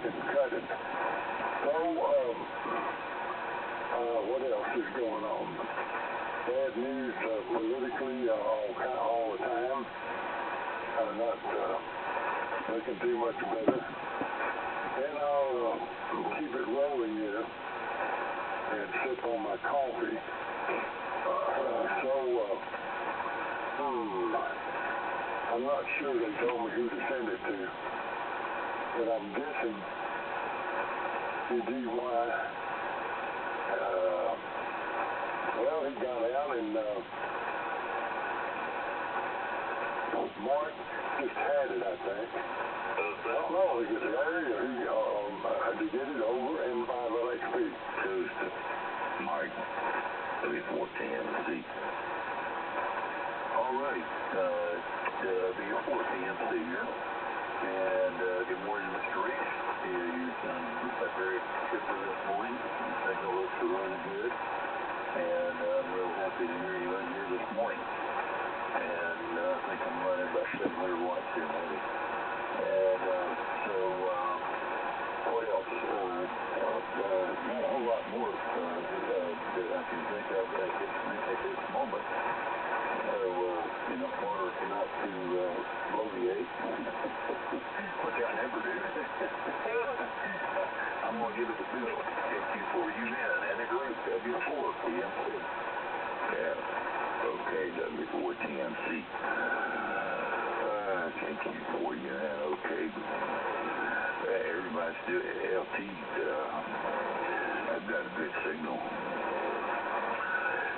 and cut it. So, what else is going on? Bad news politically all the time. Not looking too much better. And I'll keep it rolling here and sip on my coffee. I'm not sure they told me who to send it to, but I'm guessing DY. Well, he got out and Mark just had it, I think. I don't know, is it Larry or to get it over in 5LXP? Tuesday. Mike, W410C. All right, the airport TMC here. And good morning, Mr. Reach. You've done very good for this morning. The signal looks really good. And I'm real happy to hear you in here this morning. And I think I'm running about 700 watts here, maybe. And what else? Not a whole lot more that I can think of at this moment. Enough water enough to bloviate, which I never do. I'm going to give it the bill. KQ4UN and a group, W4 TMC. Yeah. Okay, W4TMC. KQ4UN, okay. Everybody's still LT. I've got a good signal.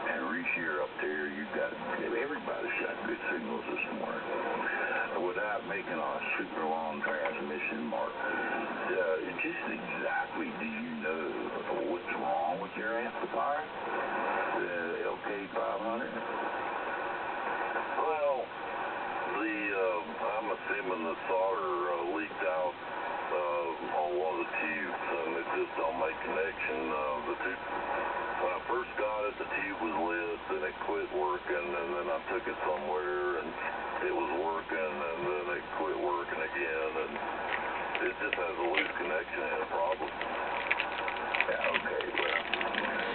And Reach here up there, everybody's got good signals this morning. Without making a super long transmission, Mark, just exactly do you know what's wrong with your amplifier? The LK500? Well, I'm assuming the solder leaked out on one of the tubes, and it just don't make connection. When I first got it, the tube was lit, then it quit working, and then I took it somewhere, and it was working, and then it quit working again, and it just has a loose connection and a problem. Yeah, okay, well,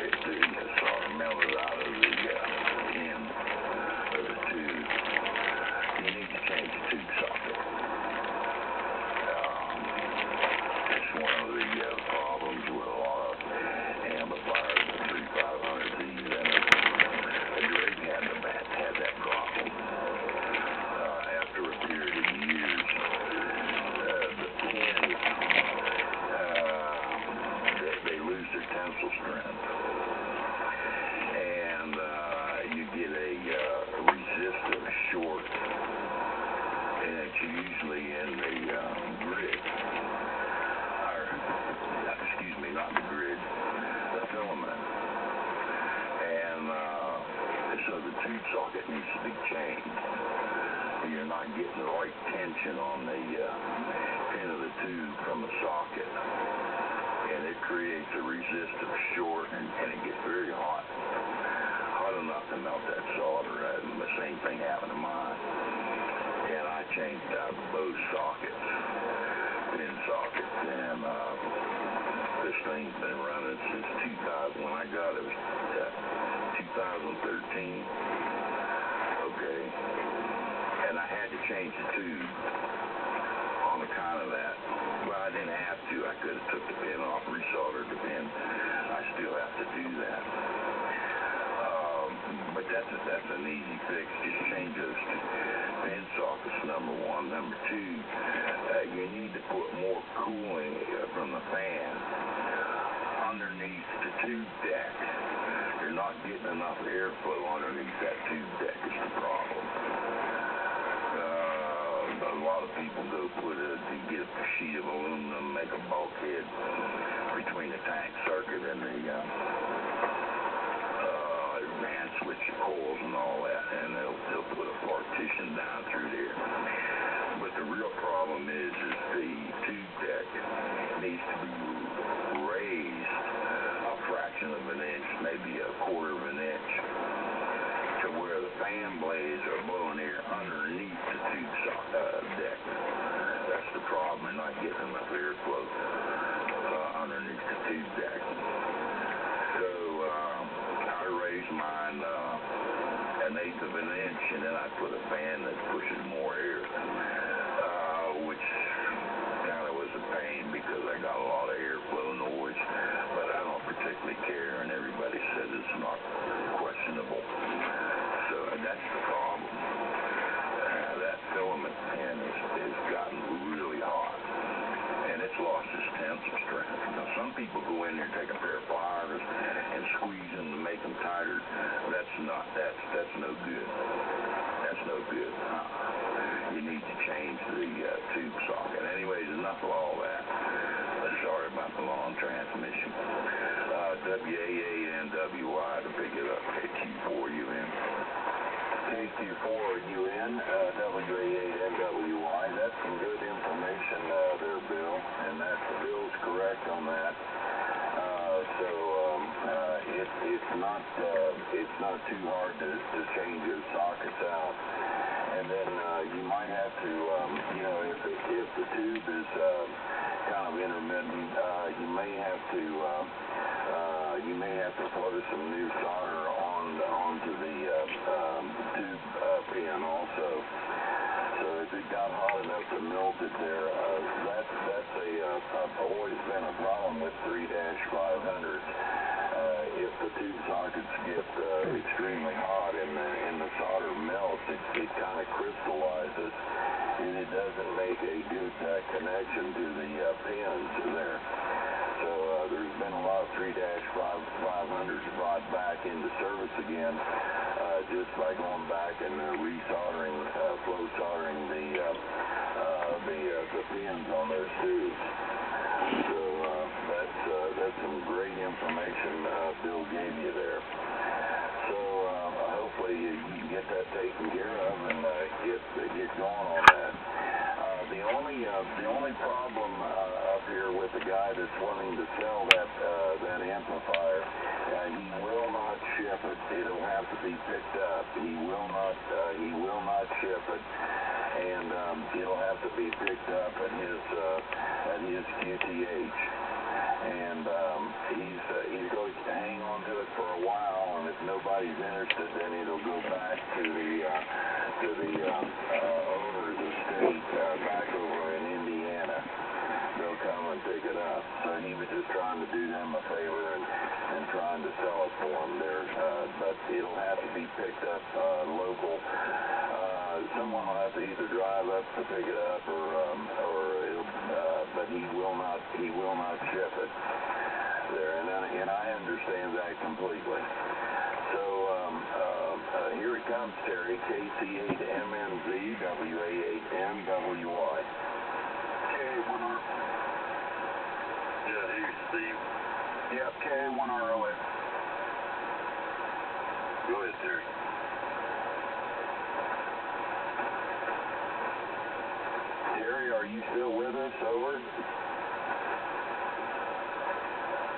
if the solder melted out of the end of the tube, you need to change the tube socket. It's one of the problems with a lot of amplifiers, the 3500Zs, and the Drake had that problem. After a period of years, the pins, they lose their tensile strength, and you get a resistive short, and it's usually in the grid. Excuse me, not the grid, the filament. And so the tube socket needs to be changed. You're not getting the right tension on the pin of the tube from the socket. And it creates a resistive short, and it gets very hot. Hot enough to melt that solder. And the same thing happened to mine. And I changed out both sockets, pin sockets, and this thing's been running since 2000. When I got it, it was 2013. Okay. And I had to change the tube on account of that. Well, I didn't have to. I could have took the pin off, resoldered the pin. I still have to do that. But that's an easy fix. Just change those pin sockets, number one. Number two, you need to put more cooling from the fan underneath the tube deck. You're not getting enough airflow underneath that tube deck is the problem. A lot of people get a sheet of aluminum, make a bulkhead between the tank circuit and the van switch coils and all that, and they'll put a partition down through there. But the real problem is the tube deck needs to be raised a fraction of an inch, maybe a quarter of an inch, to where the fan blades are blowing air underneath the tube deck. That's the problem. They're not getting enough airflow. and then I put a fan that pushes more air, which kind of was a pain because I got a lot of airflow noise, but I don't particularly care, and everybody says it's not questionable. So that's the problem. That filament pin has gotten really hot, and it's lost its tensile strength. Now, some people go in there and take a pair of pliers and squeeze them to make them tighter. That's no good. That's no good. You need to change the tube socket. Anyways, enough of all that. Sorry about the long transmission. WAA and WI to pick it up. KQ4UN. KQ4UN, WA8NWY. That's some good information there, Bill, and Bill's correct on that. It's not too hard to change those sockets out. And then you might have to, if the tube is kind of intermittent, you may have to throw some new solder onto the tube pin also. So if it got hot enough to melt it there, that's always been a problem with 3-500s. If the tube sockets get extremely hot and the solder melts, it kind of crystallizes, and it doesn't make a good connection to the pins there. So there's been a lot of 3-500s brought back into service again just by going back and resoldering, flow soldering the pins on those tubes. So that's some great information Bill gave you there. So hopefully you can get that taken care of and get going on that. The only problem up here with the guy that's wanting to sell that amplifier, he will not ship it. It'll have to be picked up. He will not ship it, and it'll have to be picked up at his QTH. And he's going to hang on to it for a while, and if nobody's interested, then it'll go back to the owner's estate back over in Indiana. They'll come and pick it up. So he was just trying to do them a favor and trying to sell it for them there. But it'll have to be picked up local. Someone will have to either drive up to pick it up, but he will not ship it there, and I understand that completely. So here it comes, Terry. KC8MNZ, WA8NWY. KA1R. Yeah, here's Steve. Yep, KA1ROA. Go ahead, Terry. Terry, are you still with us? Over.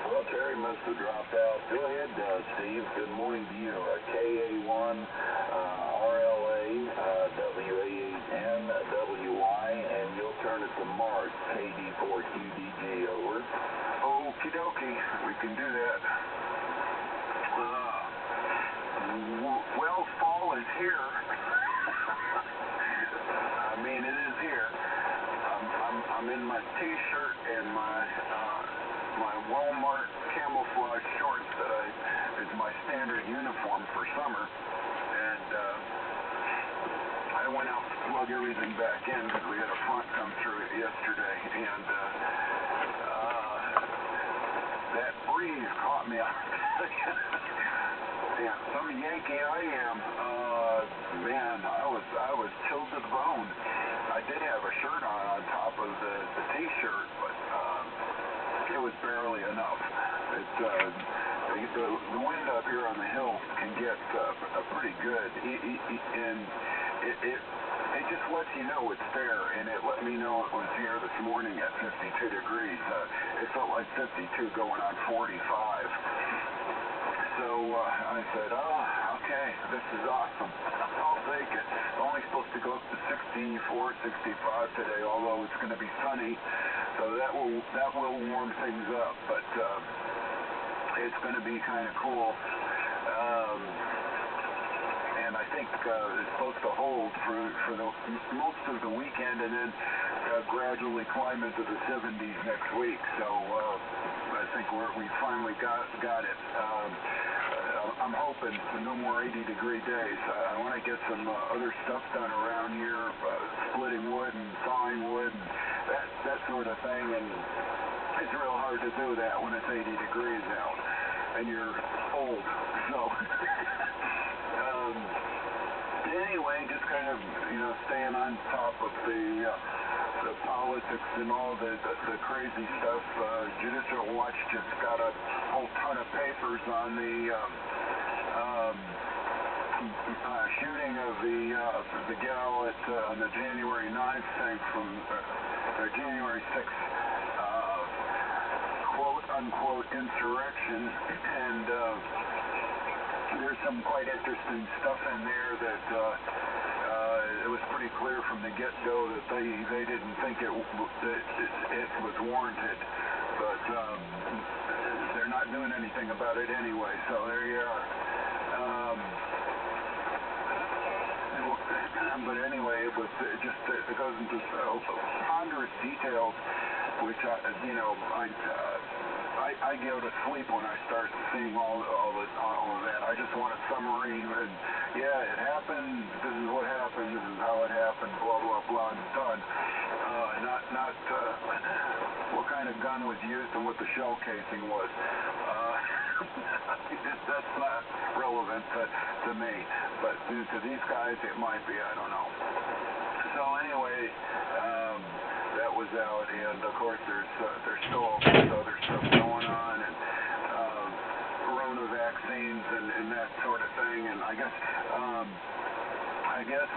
Well, Terry must have dropped out. Go ahead, Steve. Good morning to you. KA1 RLA WA8NWY, and you'll turn it to Mark. KD4QDG. Over. Okie dokie. We can do that. Well, fall is here. I mean, it is here. I'm in my T-shirt and my Walmart camouflage shorts that is my standard uniform for summer, and I went out to plug everything back in because we had a front come through it yesterday, and that breeze caught me out. Yeah, some Yankee I am. Man, I was chilled to the bone. I did have a shirt on top of the T-shirt, but it was barely enough. The wind up here on the hill can get pretty good, and it just lets you know it's there, and it let me know it was here this morning at 52 degrees. It felt like 52 going on 45. So I said, oh, okay, this is awesome. I'll take it. Only supposed to go up to 64, 65 today, although it's going to be sunny, so that will warm things up. But it's going to be kind of cool. and I think it's supposed to hold for the most of the weekend, and then gradually climb into the 70s next week. So I think we finally got it. I'm hoping for no more 80-degree days. I want to get some other stuff done around here, splitting wood and sawing wood and that sort of thing, and it's real hard to do that when it's 80 degrees out and you're old. So anyway, just kind of staying on top of the politics and all the crazy stuff. Judicial Watch just got a whole ton of papers on the shooting of the gal on the January 9th thing from January 6th quote-unquote insurrection, and there's some quite interesting stuff in there that it was pretty clear from the get-go that they didn't think it was warranted, but they're not doing anything about it anyway, so there you are. But anyway, it goes into ponderous details, which I go to sleep when I start seeing all of that. I just want a summary, and yeah, it happened. This is what happened. This is how it happened. Blah blah blah. And done. Not what kind of gun was used and what the shell casing was. That's not relevant to me, but to these guys it might be. I don't know. So anyway, that was out, and of course there's still all this other stuff going on, and corona vaccines and that sort of thing, and I guess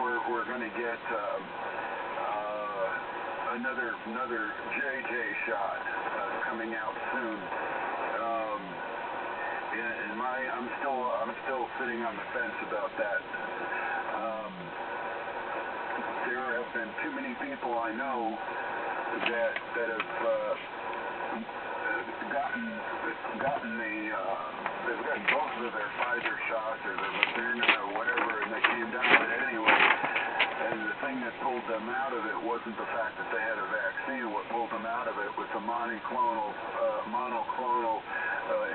we're going to get another JJ shot coming out soon. And I'm still sitting on the fence about that. There have been too many people I know that have gotten they've gotten both of their Pfizer shots or their Moderna or whatever, and they came down with it anyway. And the thing that pulled them out of it wasn't the fact that they had a vaccine. What pulled them out of it was the monoclonal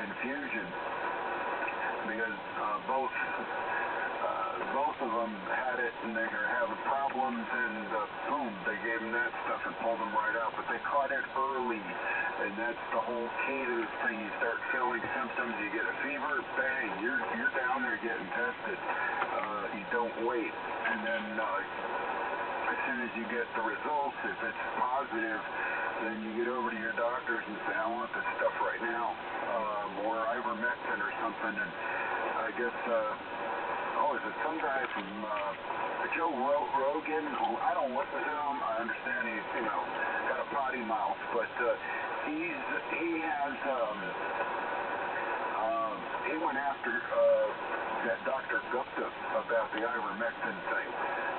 infusion, because both of them had it and they were having problems, and boom, they gave them that stuff and pulled them right out. But they caught it early, and that's the whole key to this thing. You start feeling symptoms, you get a fever, bang, you're down there getting tested. You don't wait, and then as soon as you get the results, if it's positive, then you get over to your doctors and say, I want this stuff right now, or ivermectin or something. And I guess is it some guy from Joe Rogan? I don't listen to him. I understand he's got a potty mouth, but he went after that Dr. Gupta about the ivermectin thing,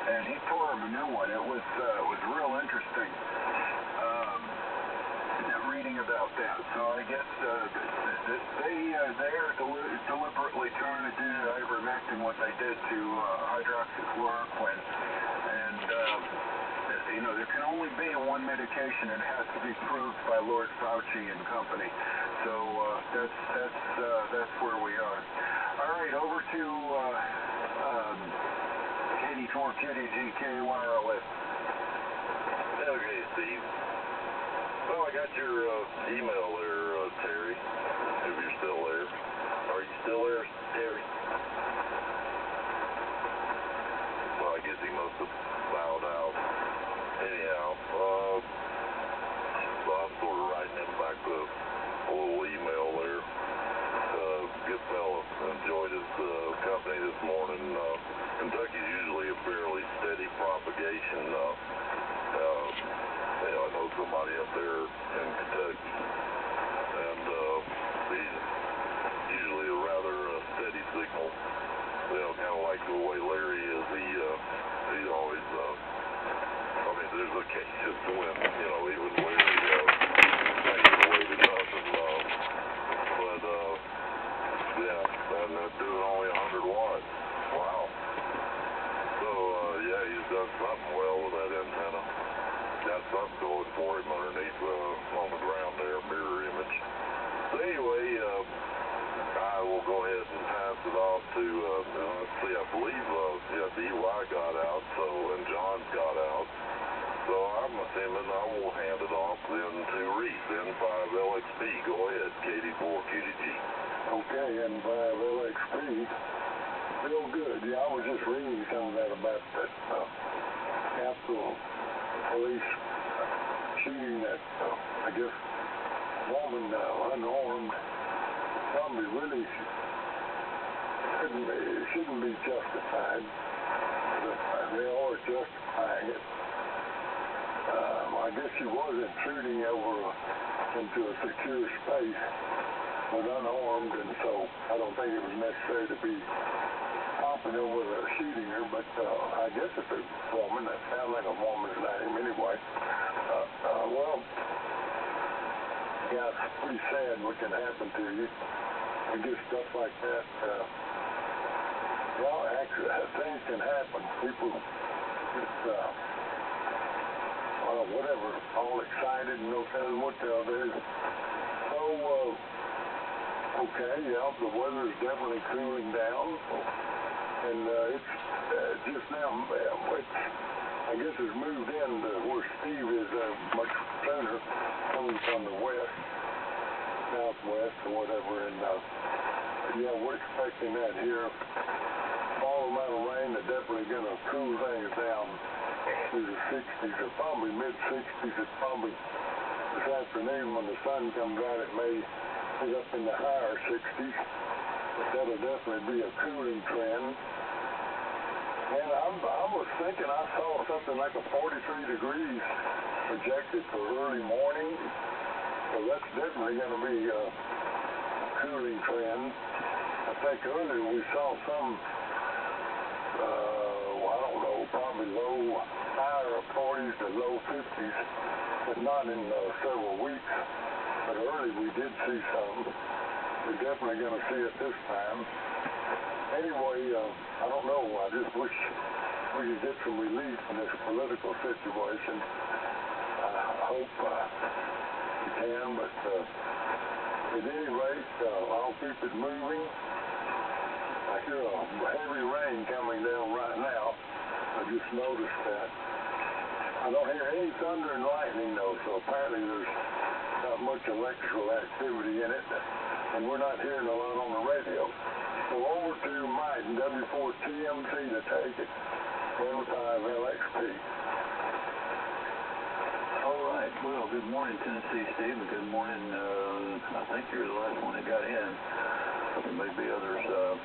and he tore him a new one. It was real interesting reading about that. So I guess they are deliberately trying to do to ivermectin what they did to hydroxychloroquine, and there can only be one medication. It has to be proved by Lord Fauci and company. So that's where we are. All right, over to 84 KDGK Wireless. Okay, Steve. Well, I got your email there, Terry, if you're still there. Are you still there, Terry? Well, I guess he must have bowed out. Anyhow, so I'm sort of writing him back a little email there. Good fella. Enjoyed his company this morning. Kentucky's usually a fairly steady propagation. I know somebody up there in Kentucky, and he's usually a rather steady signal. Kind of like the way Larry is. He's always to, let's see, I believe, DY got out, so, and John's got out. So I'm assuming I will hand it off then to Reese, N5LXP. Go ahead, KD4QDG. Okay, N5LXP. Real good. Yeah, I was just reading some of that about that Capitol Police shooting that, I guess, woman, unarmed. Probably really shouldn't be justified. But they are justifying it. I guess she was intruding into a secure space, but unarmed, and so I don't think it was necessary to be popping her with her, shooting her, but I guess it's a woman. That sounds like a woman's name anyway. Well, yeah, it's pretty sad what can happen to you. You get stuff like that. Actually, things can happen. People just, whatever, all excited and no telling what they'll do. So, okay, yeah, the weather's definitely cooling down. And it's just now, I guess it's moved in to where Steve is much sooner, coming from the west, southwest, or whatever. And yeah, we're expecting that here. Small amount of rain, they're definitely going to cool things down to the 60s, or probably mid-60s. It's probably this afternoon when the sun comes out, it may get up in the higher 60s. But that'll definitely be a cooling trend. And I was thinking I saw something like a 43 degrees projected for early morning. So that's definitely going to be a cooling trend. I think earlier we saw some, I don't know, probably higher 40s to low 50s, but not in several weeks. But early we did see some. We're definitely going to see it this time. Anyway, I don't know. I just wish we could get some relief in this political situation. I hope we can, but at any rate, I'll keep it moving. I hear a heavy rain coming down right now. I just noticed that. I don't hear any thunder and lightning, though, so apparently there's not much electrical activity in it, and we're not hearing a lot on the radio. So over to Mike, W4TMC to take it, N5LXP. All right, well, good morning, Tennessee, Steve, and good morning, I think you're the last one that got in. There may be others, but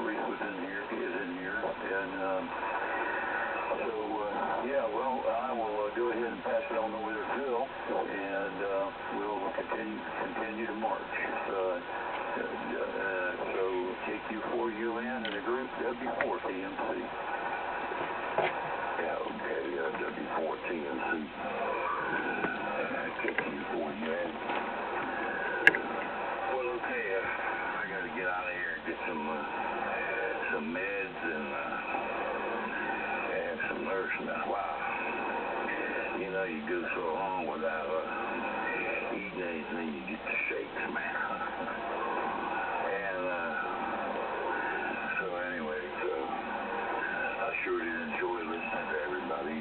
Reese was in here, he is in here, and so, yeah, well, I will go ahead and pass it on over there to Phil, and we'll continue to march. So, KQ4UN and a group W4TMC. Yeah, okay, W4TMC. KQ4UN. Well, okay, I got to get out of here and get some meds and some nourishment. Wow. You know, you go so long without eating anything, you get the shakes, man. And so anyway, I sure did enjoy listening to everybody.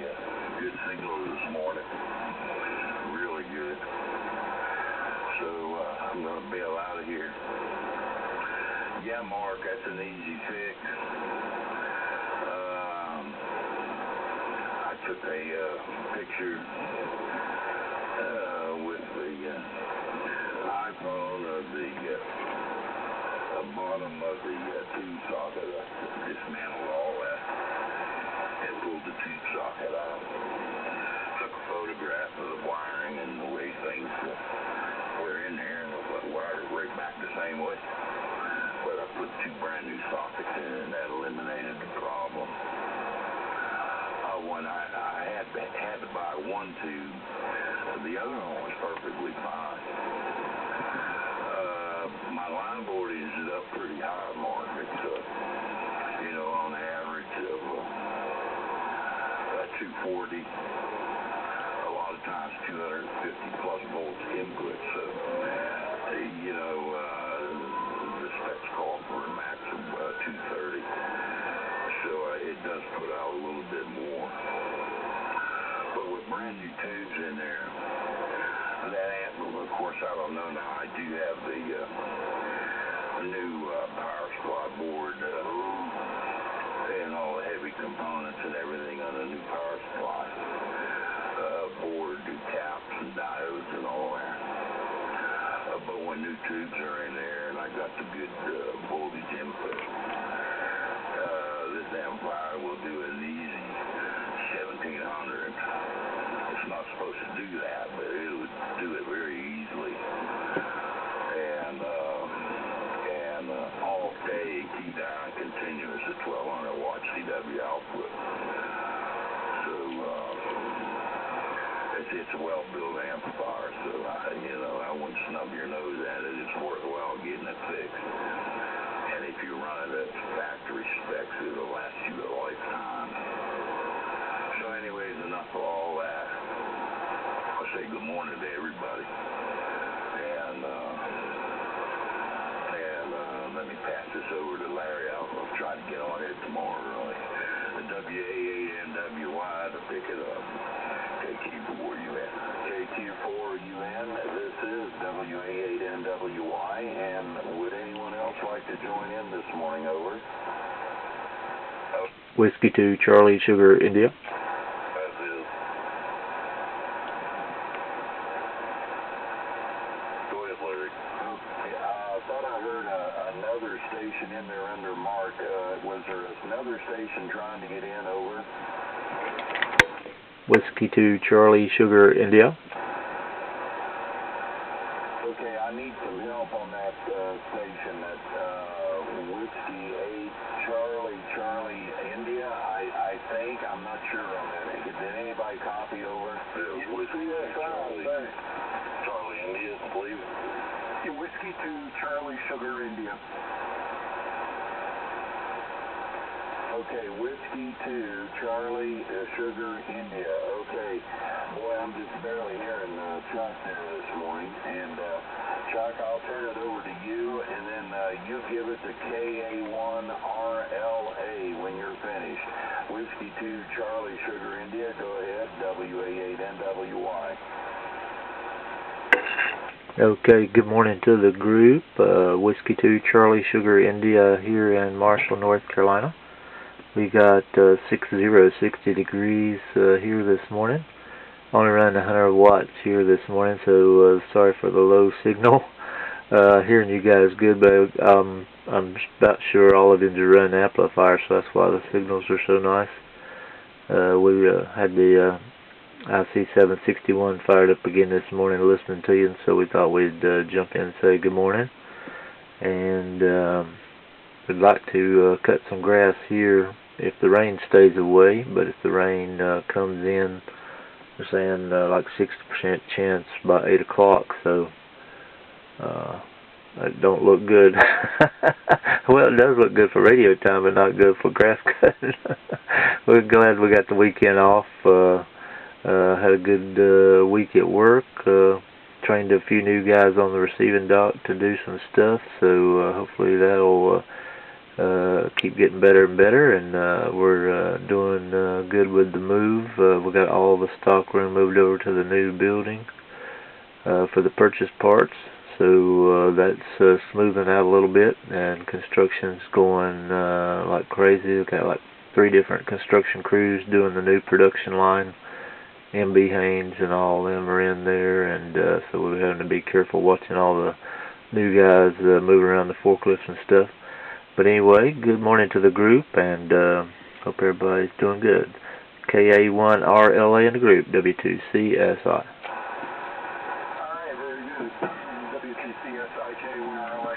Good signal this morning. Really good. So I'm going to bail out of here. Yeah, Mark, that's an easy fix. I took a picture with the iPhone of the bottom of the tube socket. I dismantled all that and pulled the tube socket out. Took a photograph of the wiring and the way things were in there, and the wire right back the same way. But I put 2 brand new sockets in, and that eliminated the problem. I had to buy 1 tube. The other one was perfectly fine. My line voltage is up pretty high, Mark. It's on average of 240. A lot of times 250 plus volts input. So, sets call for a max of 230. So it does put out a little bit more. But with brand new tubes in there, that amp, of course, I don't know now. I do have the new power supply board and all the heavy components and everything on the new power supply board, new caps and diodes and all that. But when new tubes are in there and I got the good voltage input, this amplifier will do an easy 1700. It's not supposed to do that, but it would do it very easily. And all day key down continuous at 1200 watt CW output. So it's a well-built amplifier, so I wouldn't snub your nose at it. It's worthwhile getting it fixed. And if you run it at factory specs, it'll last you a lifetime. So anyways, enough of all that. I'll say good morning to everybody. And let me pass this over to Larry. I'll try to get on it tomorrow early. The W88NWY to pick it up. KQ4UN. KQ4UN, this is W88NWY, and would anyone else like to join in this morning? Over. Whiskey 2 Charlie Sugar India. As is. Go ahead, Larry. I thought I heard another station in there under Mark. Was there another station trying to get in? Over. Whiskey 2 Charlie Sugar India. Okay, I need some help on that station. That Whiskey 8 Charlie India. I think. I'm not sure on that. Did anybody copy? Over? Whiskey 8 Charlie India, I believe. Whiskey 2 Charlie Sugar India. Okay, Whiskey 2 Charlie Sugar India. Okay, boy, I'm just barely hearing Chuck there this morning. And Chuck, I'll turn it over to you, and then you give it to KA1RLA when you're finished. Whiskey 2 Charlie Sugar India. Go ahead, WA8NWY. Okay, good morning to the group. Whiskey 2 Charlie Sugar India here in Marshall, North Carolina. We got 60 degrees here this morning. Only around 100 watts here this morning, so sorry for the low signal. Hearing you guys good, but I'm about sure all of you are running amplifiers, so that's why the signals are so nice. We had the IC-761 fired up again this morning listening to you, and so we thought we'd jump in and say good morning. And we'd like to cut some grass here if the rain stays away, but if the rain comes in, we're saying like 60% chance by 8 o'clock, so it don't look good. Well, it does look good for radio time, but not good for grass cutting. We're glad we got the weekend off. Had a good week at work. Trained a few new guys on the receiving dock to do some stuff, so hopefully that'll keep getting better and better, and we're doing good with the move. We got all the stock room moved over to the new building for the purchase parts, so that's smoothing out a little bit, and construction's going like crazy. We've got like 3 different construction crews doing the new production line. MB Haynes and all of them are in there, and so we're having to be careful watching all the new guys move around the forklifts and stuff. But anyway, good morning to the group, and hope everybody's doing good. KA1RLA in the group, W2CSI. All right, very good. W2CSI, K1RLA.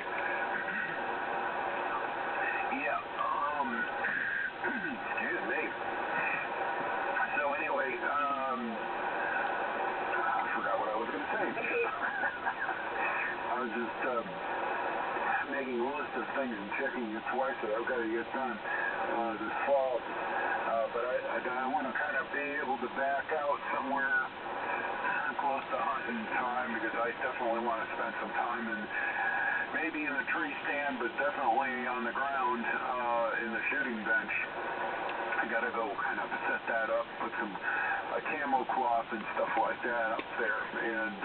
Yeah, excuse me. So anyway, I forgot what I was going to say. I was just making a list of things and checking it twice that I've got to get done this fall. But I want to kind of be able to back out somewhere close to hunting time, because I definitely want to spend some time in maybe in the tree stand, but definitely on the ground in the shooting bench. I got to go kind of set that up, put some camo cloth and stuff like that up there, and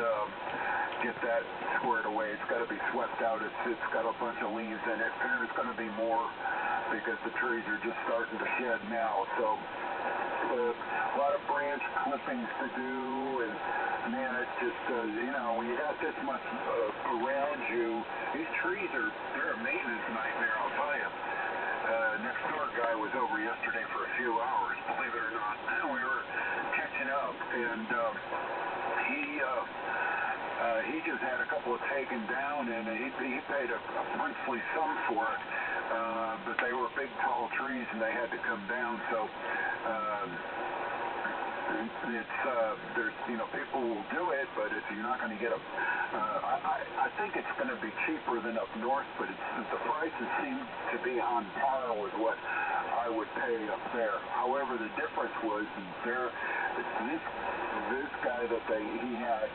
get that squared away. It's got to be swept out. It's got a bunch of leaves in it. There's going to be more because the trees are just starting to shed now. So a lot of branch clippings to do, and man, it's just you know, when you got this much around you, these trees they're a maintenance nightmare, I'll tell you. Next door guy was over yesterday for a few hours, believe it or not. We were catching up, and he just had a couple of taken down, and he paid a princely sum for it. But they were big, tall trees, and they had to come down. So there's, you know, people will do it, but you're not going to get I think it's going to be cheaper than up north, but the prices seem to be on par with what I would pay up there. However, the difference was this guy that he had.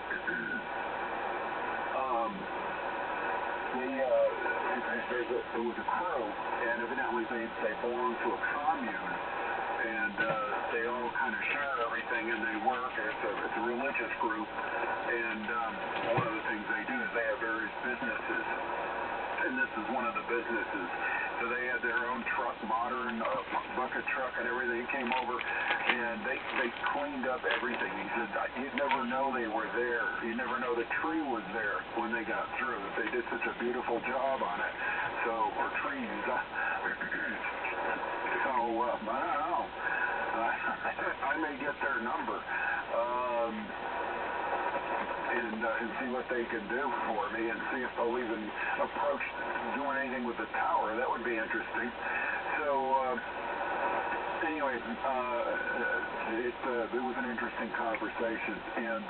There was a crew, and evidently they belong to a commune, and they all kind of share everything, and they work. It's a religious group, and one of the things they do is they have various businesses, and this is one of the businesses. So they had their own truck, modern bucket truck and everything. He came over, and they cleaned up everything. He said, you'd never know they were there. You'd never know the tree was there when they got through. They did such a beautiful job on it. So, or trees. So, I don't know. I may get their number. And see what they can do for me, and see if they'll even approach doing anything with the tower. That would be interesting. So anyway, it was an interesting conversation, and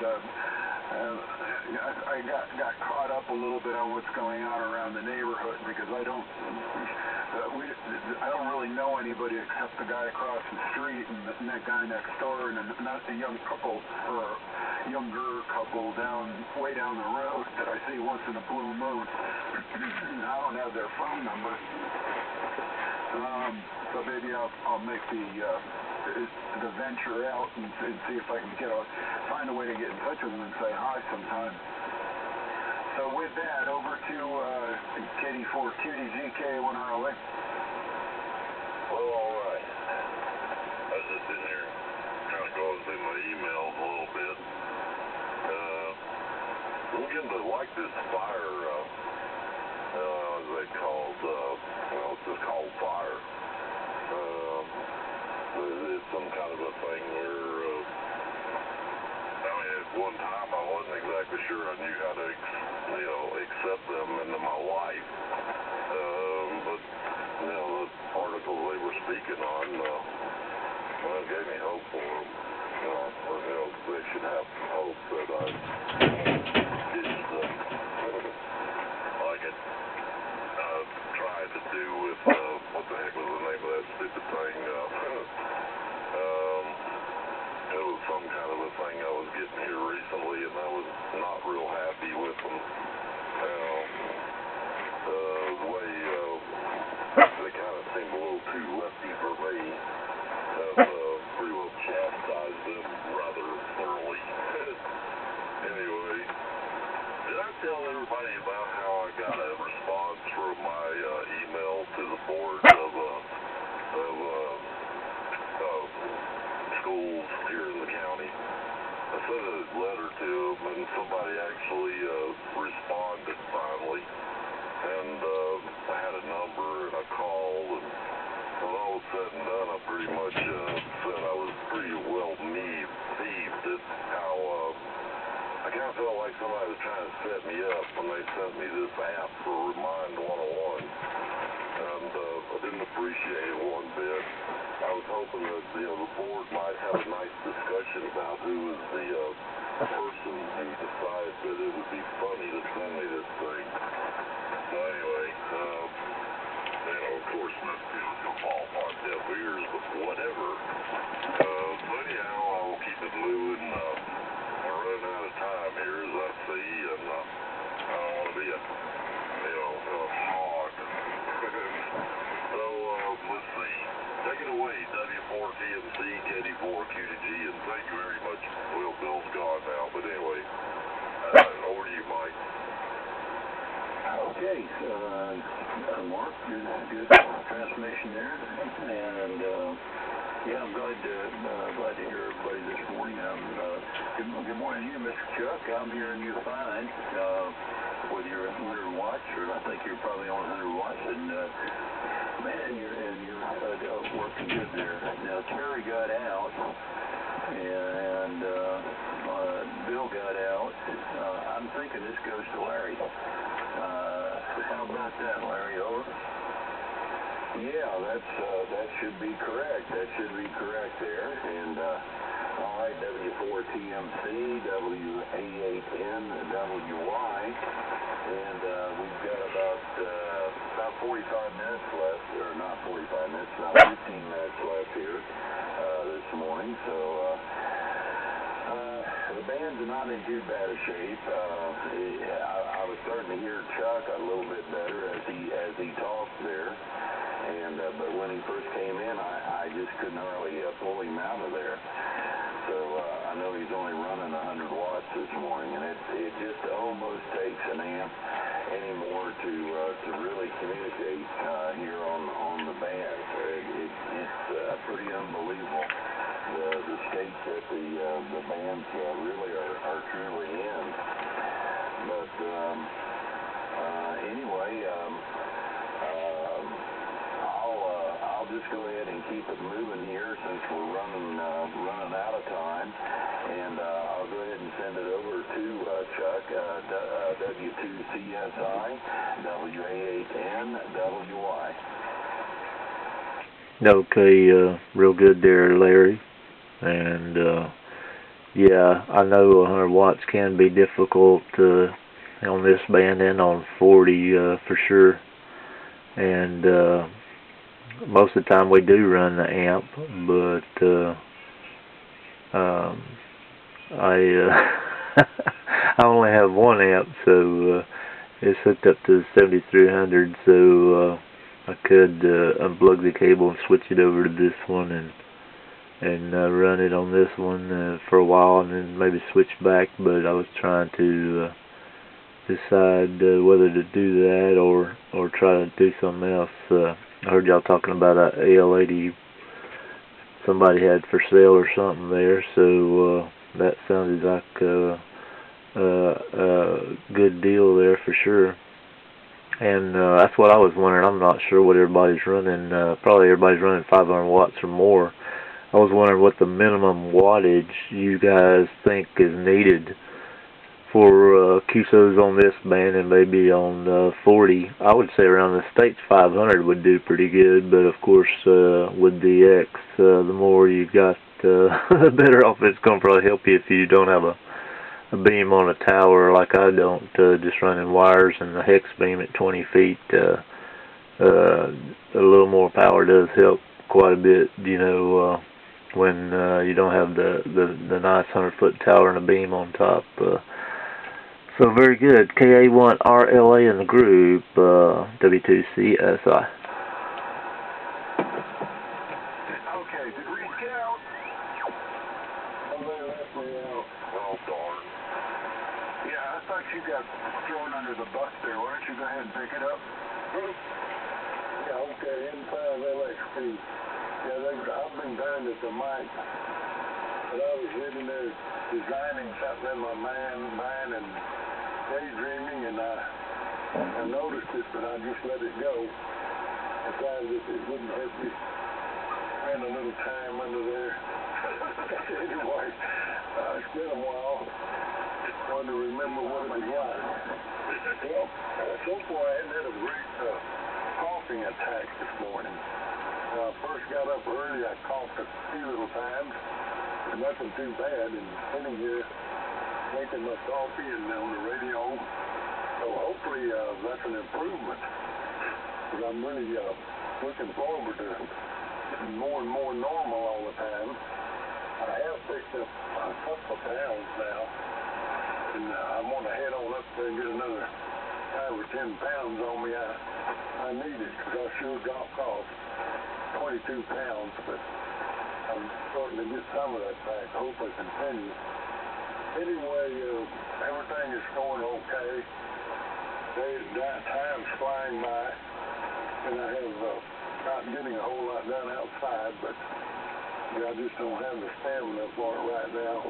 I got caught up a little bit on what's going on around the neighborhood, because I don't really know anybody except the guy across the street and that guy next door, and not a young couple or younger couple way down the road that I see once in a blue moon. I don't have their phone number, so maybe I'll make the venture out and see if I can find a way to get in touch with them and say hi sometime. So with that, over to KD4 QDGK1RLA. Well, all right. I was just in here kind of going through my emails a little bit. I'm beginning to like this fire, what's it called? Well, it's just called fire. It's some kind of a thing where, at one time I wasn't exactly sure I knew how to, accept them into my life. But, the articles they were speaking on, gave me hope for them. They should have hope that I tried to do with, what the heck was the name of that stupid thing? It was some kind of a thing I was getting here recently, and I was not real happy with them. The way they kind of seemed a little too lefty for me. Pretty well chastised them rather thoroughly. Anyway, did I tell everybody about how I got a response from my email to the board of schools here in the county? I sent a letter to them, and somebody actually responded finally. And I had a number, and I called, and when all was said and done, I pretty much said I was pretty well peeved at how I kind of felt like somebody was trying to set me up when they sent me this app for Remind 101. And I didn't appreciate it one bit. I was hoping that the board might have a nice discussion about who was the person who decided that it would be funny to send me this thing. So anyway, of course, it's going to fall apart deaf ears, but whatever. So anyhow, I'll keep it moving. We're running out of time here, as I see, and I don't want to be a hog. So, let's see. Take it away, W4TMC, Teddy 4Q2G, and thank you very much. Well, Bill's gone now, but anyway, over to you, Mike. Okay, Mark, good transmission there, and yeah, I'm glad to hear everybody this morning. Good morning to you, Mr. Chuck. I'm hearing you fine. Whether you're at 100 watts, or I think you're probably on 100 watts, and man, you're working good there. Now Terry got out, and Bill got out. I'm thinking this goes to Larry. How about that, Larry? Over. Yeah, that should be correct. That should be correct there. And all right, W4TMC, WA8N, WY, and we've got about 45 minutes left, or not 45 minutes, about 15 minutes left here this morning. So the band's not in too bad a shape. I was starting to hear Chuck a little bit better as he talked there. And but when he first came in, I just couldn't hardly pull him out of there. So I know he's only running 100 watts this morning, and it just almost takes an amp anymore to really communicate here on the band. It's pretty unbelievable the state that the bands really are truly in. But anyway. I'll just go ahead and keep it moving here since we're running out of time, and I'll go ahead and send it over to Chuck, W2CSI, WA8N, WY. Okay, real good there, Larry. And yeah, I know 100 watts can be difficult on this band and on 40 for sure. And most of the time we do run the amp, but I only have one amp, so it's hooked up to the 7300, so I could unplug the cable and switch it over to this one and run it on this one for a while, and then maybe switch back. But I was trying to decide whether to do that or try to do something else. I heard y'all talking about a AL80 somebody had for sale or something there, so that sounded like a good deal there for sure. And that's what I was wondering. I'm not sure what everybody's running. Probably everybody's running 500 watts or more. I was wondering what the minimum wattage you guys think is needed for QSOs on this band and maybe on 40. I would say around the States 500 would do pretty good, but of course with the X, the more you got, the better off it's going to probably help you if you don't have a beam on a tower like I don't, just running wires and the hex beam at 20 feet. A little more power does help quite a bit, you know, when you don't have the nice 100-foot tower and a beam on top. So very good. KA1RLA in the group, W2CSI. Okay, did we count? Somebody left me out. Oh, darn. Yeah, I thought you got thrown under the bus there. Why don't you go ahead and pick it up? Yeah, okay, N5LXP. Yeah, I've been down at the mic, but I was sitting there designing something in my mind and daydreaming, and I noticed it, but I just let it go. Decided that it wouldn't hurt me. Spend a little time under there. Anyway, it's been a while. Wanted to remember what it was like. Well, so far I hadn't had a great coughing attack this morning. When I first got up early, I coughed a few little times. Nothing too bad, and sitting here making my coffee and on the radio. So hopefully that's an improvement. Because I'm really looking forward to getting more and more normal all the time. I have picked up a couple of pounds now, and I want to head on up there and get another 5 or 10 pounds on me, I need it because I sure dropped off 22 pounds, but I'm starting to get some of that back. Hope I continue. Anyway, everything is going okay. Time's flying by, and I have not getting a whole lot done outside, but I just don't have the stamina for it right now.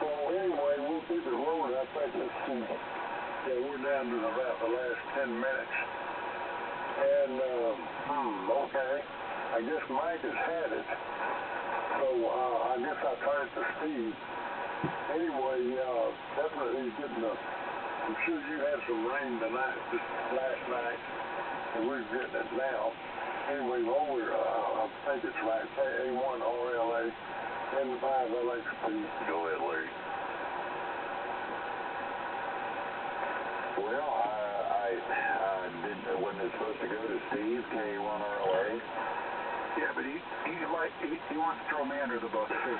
So anyway, we'll keep it rolling. I think we're down to about the last 10 minutes. And, okay. I guess Mike has had it. So I guess I'll turn it to Steve. Anyway, definitely getting I'm sure you had some rain tonight, just last night, and we're getting it now. Anyway, I think it's right. A1 RLA, N5 LXP. Go ahead, Larry. Well, wasn't it supposed to go to Steve, K1 RLA? Yeah, but he wants to throw me under the bus, too.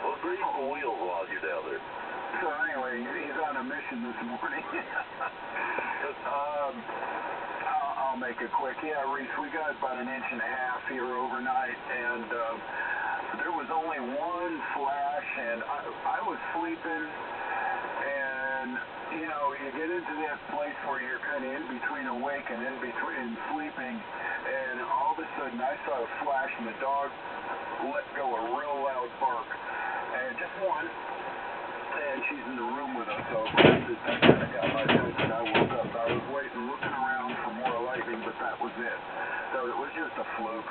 Well, grease the wheels while you're down there. So anyway, he's on a mission this morning. I'll make it quick. Yeah, Reese, we got about 1.5 inches here overnight, and there was only one flash, and I was sleeping, and you know, you get into that place where you're kind of in between awake and in between sleeping, and all of a sudden I saw a flash, and the dog let go a real loud bark, and just one. And she's in the room with us, so that kind of got my attention. I woke up. I was looking around for more lightning, but that was it. So it was just a fluke.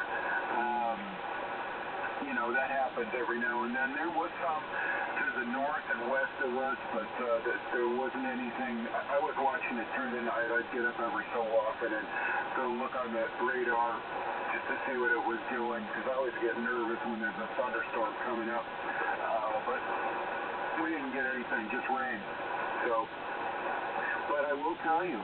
You know, that happens every now and then. There was some to the north and west of us, but there wasn't anything. I was watching it through the night. I'd get up every so often and go look on the radar just to see what it was doing, because I always get nervous when there's a thunderstorm coming up. But we didn't get anything, just rain. So, but I will tell you,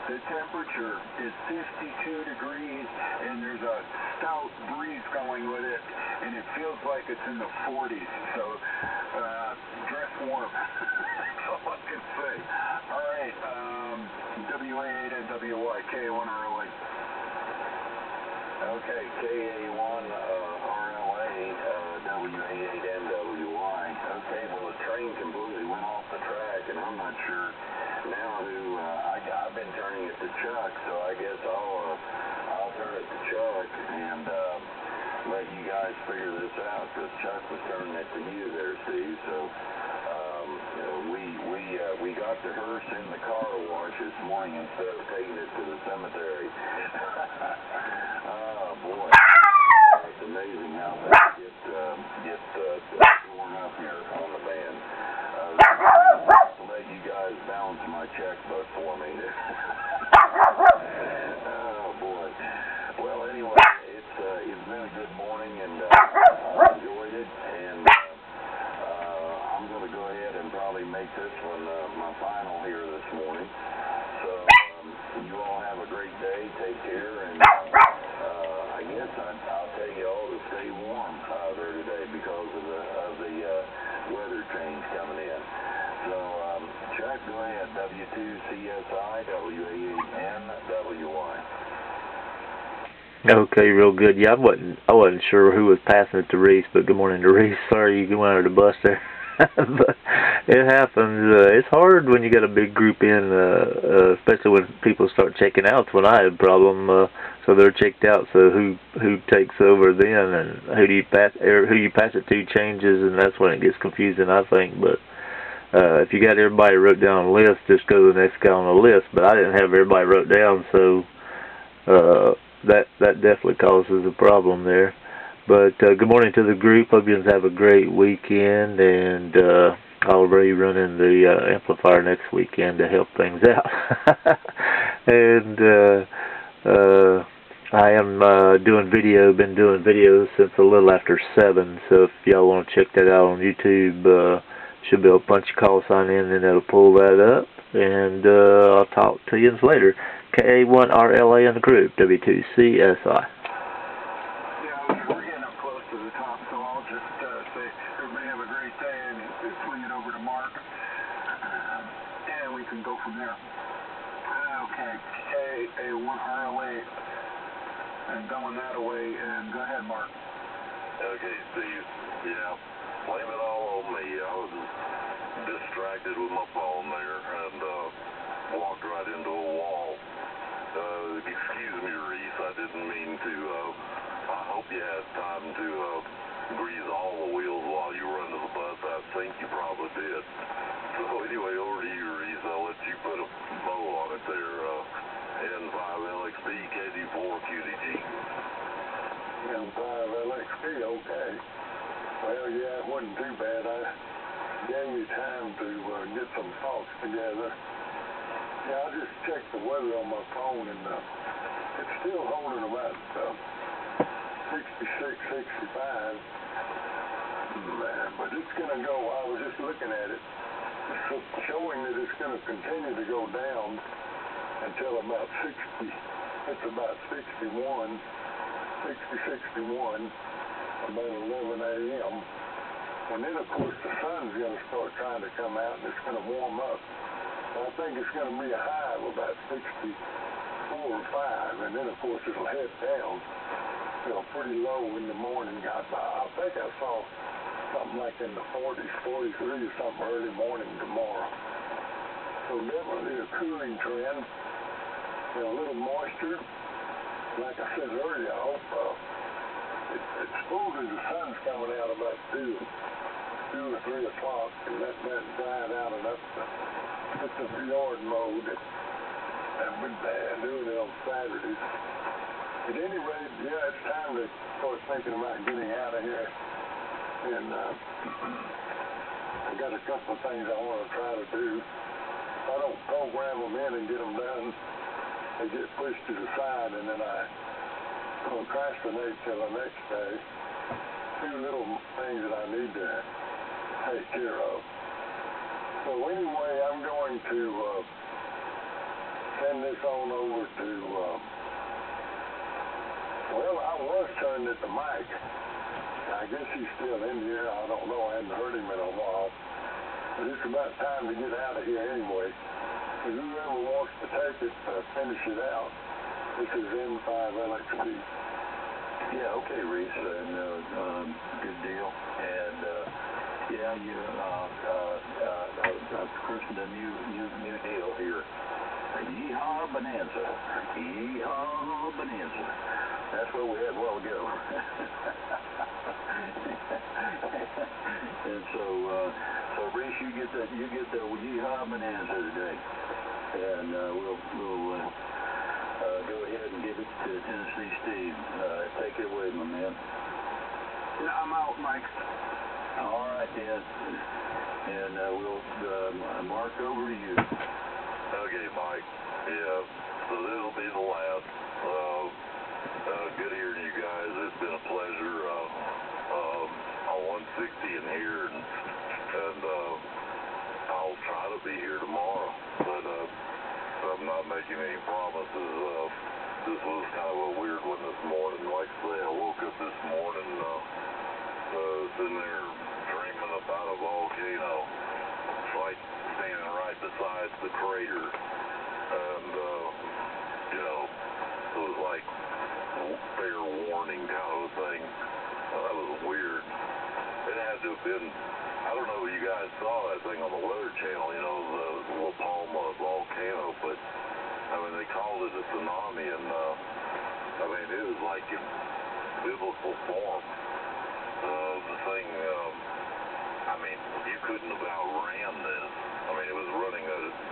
the temperature is 52 degrees, and there's a stout breeze going with it, and it feels like it's in the 40s. So, dress warm. That's all I can say. All right, WA8 and WY, K1 RLA. Okay, KA1 RLA, WA8 NWY. Okay, well, the train completely went off the track, and I'm not sure now who. I've been turning it to Chuck, so I guess I'll turn it to Chuck and let you guys figure this out, because Chuck was turning it to you there, Steve. So we got the hearse in the car wash this morning instead of taking it to the cemetery. Oh boy, it's amazing how things get torn up here on the van. To let you guys balance my checkbook for me. Oh boy. Well, anyway, it's been a good morning, and I enjoyed it, and I'm going to go ahead and probably make this one my final here this morning. So you all have a great day. Take care, and I guess I'll tell you all to stay warm there today because of the weather change coming in. So Chuck, go ahead. W2CSI, WA8NWY. Okay, real good. Yeah, I wasn't sure who was passing it to Reese, but good morning to Reese. Sorry you went under the bus there. But it happens. It's hard when you got a big group in, especially when people start checking out. That's when I had a problem. So they're checked out. So who takes over then, and who you pass it to changes, and that's when it gets confusing, I think. But if you got everybody wrote down on a list, just go to the next guy on the list. But I didn't have everybody wrote down, so that definitely causes a problem there. But good morning to the group. Hope you have a great weekend, and I'll be running the amplifier next weekend to help things out. And I am been doing videos since a little after 7, so if y'all want to check that out on YouTube, should be a bunch of call sign in, and it'll pull that up, and I'll talk to you later. KA1RLA in the group, W2CSI. Everybody have a great day, and swing it over to Mark. and we can go from there. Okay, A108, and going that way, and go ahead, Mark. Okay, Steve. Yeah, blame it all on me. I was distracted with my phone there and walked right into a wall. Excuse me, Reese. I didn't mean to. I hope you had time to grease all the wheels while you were under the bus. I think you probably did. So anyway, over to you, Reese. I'll let you put a bow on it there. N5LXP KD4 QDG. N5LXP, okay. Well, yeah, it wasn't too bad. I gave me time to get some thoughts together. Yeah, I just checked the weather on my phone, and it's still holding about 66, 65. Man, but it's going to go. I was just looking at it. It's showing that it's going to continue to go down until about 60. It's about 61, 61, about 11 a.m. And then, of course, the sun's going to start trying to come out, and it's going to warm up. I think it's going to be a high of about 64 or 5, and then, of course, it'll head down, pretty low in the morning. I think I saw something like in the 40s, 43 or something early morning tomorrow. So definitely a cooling trend, a little moisture. Like I said earlier, I hope it's supposedly the sun's coming out about 2 or 3 o'clock, and that dried out enough to hit the fjord mode. I've been doing it on Saturdays. At any rate, yeah, it's time to start thinking about getting out of here. And I've got a couple of things I want to try to do. If I don't program them in and get them done, they get pushed to the side, and then I procrastinate till the next day. 2 little things that I need to take care of. So anyway, I'm going to send this on over to, well, I was turning at the mic. I guess he's still in here. I don't know. I hadn't heard him in a while. But it's about time to get out of here anyway. So whoever wants to take it, finish it out. This is N5LXP. Yeah, okay, Reese, and good deal. And yeah, I've christened a new deal here. Yeehaw Bonanza. Yeehaw Bonanza. That's what we had a while ago. And so Reese, you get the Yeehaw Bonanza today, and we'll go ahead and give it to Tennessee Steve. Take it away, my man. Yeah, I'm out, Mike. All right, then. And we'll Mark, over to you. Okay, Mike. Yeah, so this'll be the last. Good hearing you guys. It's been a pleasure. On 160 in here, and I'll try to be here tomorrow, but I'm not making any promises. This was kind of a weird one this morning. Like I say, I woke up this morning sitting there dreaming about a volcano. It's like standing right beside the crater, and it was like fair warning kind of a thing. That was weird. It had to have been, I don't know if you guys saw that thing on the Weather Channel, the La Palma volcano, but they called it a tsunami, and it was like in biblical form. The thing, you couldn't have outran this. It was running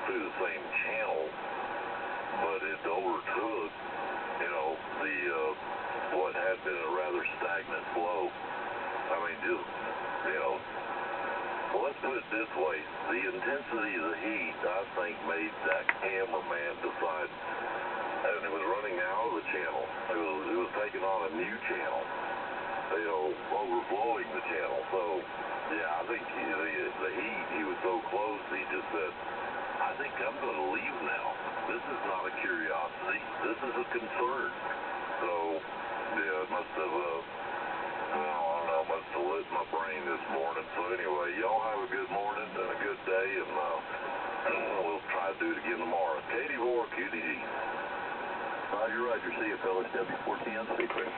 through the same channel, but it overtook, what had been a rather stagnant flow. Well, let's put it this way. The intensity of the heat, I think, made that cameraman decide, and it was running out of the channel. It was taking on a new channel, overflowing the channel. So, yeah, I think the heat, he was so close, he just said, I think I'm going to leave now. This is not a curiosity. This is a concern. So, yeah, it must have, must have lit my brain this morning. So anyway, y'all have a good morning and a good day, and We'll try to do it again tomorrow. KD4 QDD. Roger, roger. See you, fellas. W14 Secret.